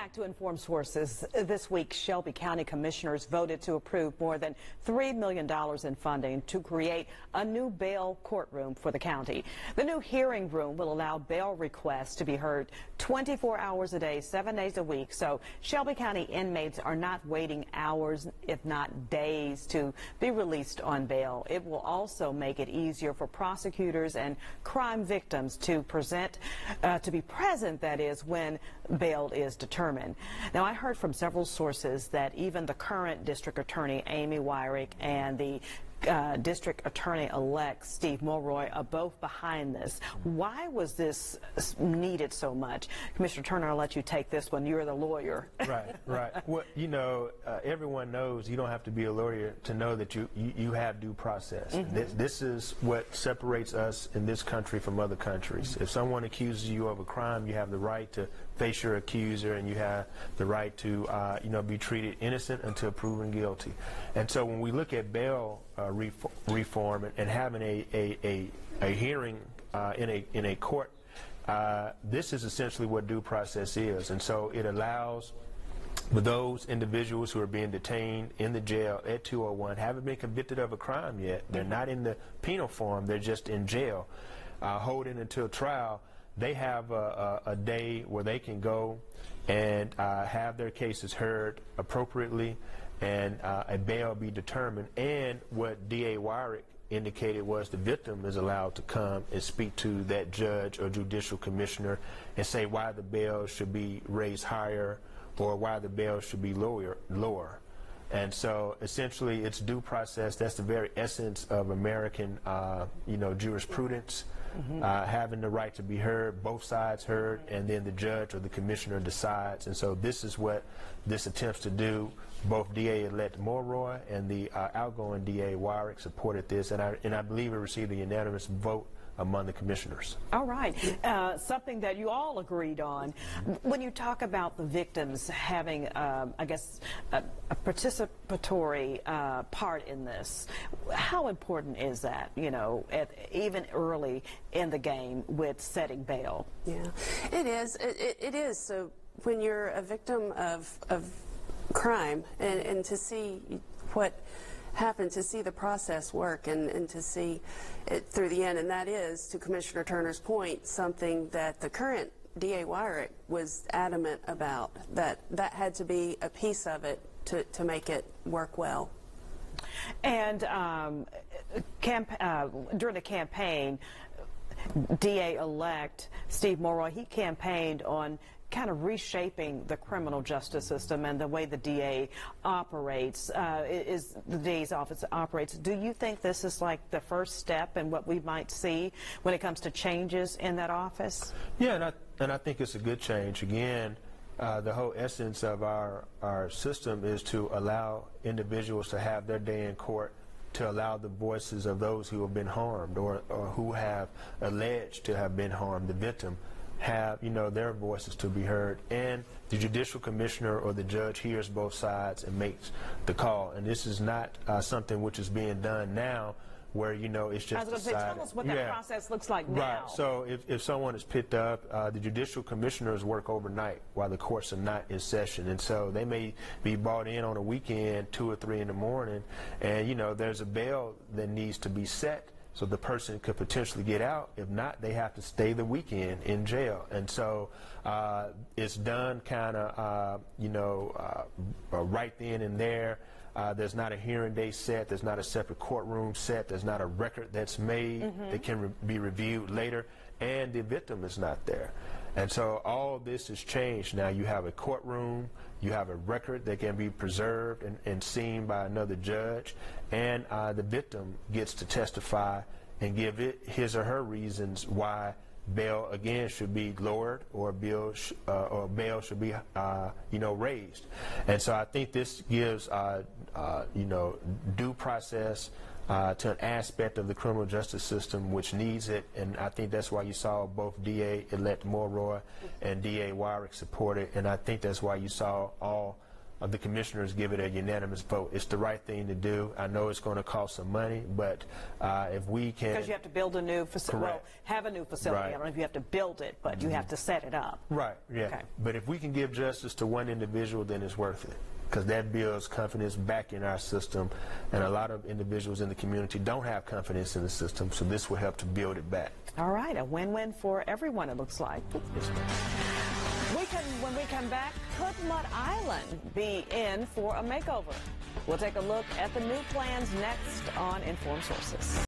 back to Informed Sources. This week, Shelby County Commissioners voted to approve more than $3 million in funding to create a new bail courtroom for the county. The new hearing room will allow bail requests to be heard 24 hours a day, 7 days a week. So Shelby County inmates are not waiting hours, if not days, to be released on bail. It will also make it easier for prosecutors and crime victims to be present, that is, when bail is determined. Now, I heard from several sources that even the current district attorney, Amy Wyrick, and the district attorney-elect, Steve Mulroy, are both behind this. Why was this needed so much? Commissioner Turner, I'll let you take this one. You're the lawyer. Right. Well, you know, everyone knows you don't have to be a lawyer to know that you have due process. This is what separates us in this country from other countries. If someone accuses you of a crime, you have the right to face your accuser, and you have the right to be treated innocent until proven guilty. And so when we look at bail reform and having a hearing in a court, this is essentially what due process is. And so it allows those individuals who are being detained in the jail at 201, haven't been convicted of a crime yet, they're not in the penal form, they're just in jail, holding until trial. They have a day where they can go and have their cases heard appropriately, and a bail be determined. And what D.A. Wyrick indicated was the victim is allowed to come and speak to that judge or judicial commissioner and say why the bail should be raised higher or why the bail should be lower. And so essentially it's due process. That's the very essence of American jurisprudence. Having the right to be heard, both sides heard, and then the judge or the commissioner decides. And so this is what this attempts to do. Both DA-elect Mulroy and the outgoing DA Wyrick supported this, and I believe it received a unanimous vote among the commissioners. All right. Something that you all agreed on. When you talk about the victims having, I guess, a participatory part in this, how important is that, even early in the game with setting bail? Yeah, it is. It is. So when you're a victim of crime and to see what happened, to see the process work and to see it through the end, and that is, to Commissioner Turner's point, something that the current D.A. Wyrick was adamant about, that had to be a piece of it to make it work well. And during the campaign, DA-elect Steve Mulroy, he campaigned on kind of reshaping the criminal justice system and the way the DA operates, the DA's office operates. Do you think this is like the first step in what we might see when it comes to changes in that office? Yeah, and I think it's a good change. Again, the whole essence of our system is to allow individuals to have their day in court, to allow the voices of those who have been harmed or who have alleged to have been harmed, the victim, have their voices to be heard, and the judicial commissioner or the judge hears both sides and makes the call. And this is not something which is being done now, where it's just I was going to say, tell us what that process looks like now. Right. So if someone is picked up, the judicial commissioners work overnight while the courts are not in session, and so they may be brought in on a weekend, 2 or 3 in the morning, and there's a bail that needs to be set, so the person could potentially get out. If not, they have to stay the weekend in jail. And so it's done kind of, right then and there. There's not a hearing day set. There's not a separate courtroom set. There's not a record that's made that can be reviewed later. And the victim is not there. And so all this has changed. Now you have a courtroom, you have a record that can be preserved and seen by another judge, and the victim gets to testify and give his or her reasons why bail again should be lowered or bail should be raised. And so I think this gives due process to an aspect of the criminal justice system which needs it, and I think that's why you saw both DA-elect Mulroy and DA Wyrick support it, and I think that's why you saw all the commissioners give it a unanimous vote. It's the right thing to do. I know it's going to cost some money, but if we can... Because you have to build a new facility, well, have a new facility. Right. I don't know if you have to build it, but you have to set it up. Right, yeah. Okay. But if we can give justice to one individual, then it's worth it, because that builds confidence back in our system, and a lot of individuals in the community don't have confidence in the system, so this will help to build it back. All right, a win-win for everyone, it looks like. Yes, ma'am. When we come back, could Mutt Island be in for a makeover? We'll take a look at the new plans next on Informed Sources.